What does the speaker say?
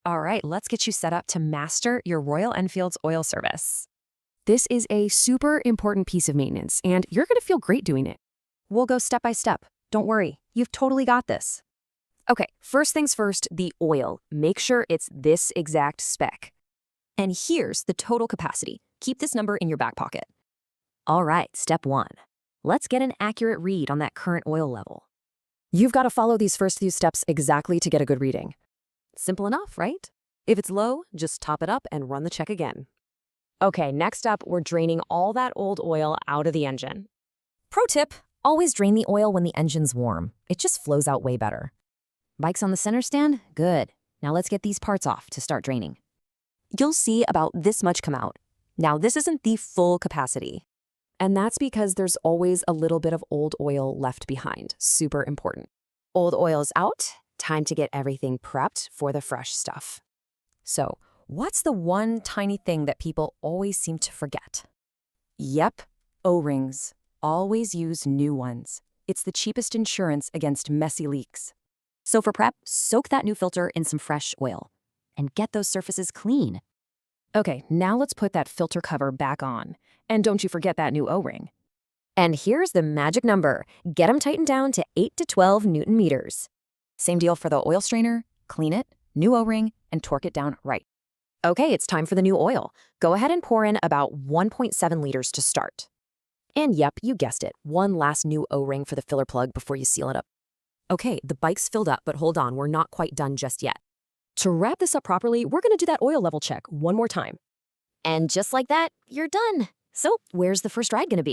All right, let's get you set up to master your Royal Enfield's oil service. This is a super important piece of maintenance, and you're going to feel great doing it. We'll go step by step. Don't worry, you've totally got this. Okay, first things first, the oil. Make sure it's this exact spec. And here's the total capacity. Keep this number in your back pocket. All right, step 1. Let's get an accurate read on that current oil level. You've got to follow these first few steps exactly to get a good reading. Simple enough, right? If it's low, just top it up and run the check again. Okay, next up, we're draining all that old oil out of the engine. Pro tip, always drain the oil when the engine's warm. It just flows out way better. Bike's on the center stand? Good. Now let's get these parts off to start draining. You'll see about this much come out. Now, this isn't the full capacity. And that's because there's always a little bit of old oil left behind. Super important. Old oil's out. Time to get everything prepped for the fresh stuff. So, what's the one tiny thing that people always seem to forget? Yep, O-rings. Always use new ones. It's the cheapest insurance against messy leaks. So for prep, soak that new filter in some fresh oil and get those surfaces clean. Okay, now let's put that filter cover back on. And don't you forget that new O-ring. And here's the magic number. Get them tightened down to 8 to 12 Newton meters. Same deal for the oil strainer. Clean it, new O-ring, and torque it down right. Okay, it's time for the new oil. Go ahead and pour in about 1.7 liters to start. And yep, you guessed it. One last new O-ring for the filler plug before you seal it up. Okay, the bike's filled up, but hold on, we're not quite done just yet. To wrap this up properly, we're going to do that oil level check one more time. And just like that, you're done. So, where's the first ride going to be?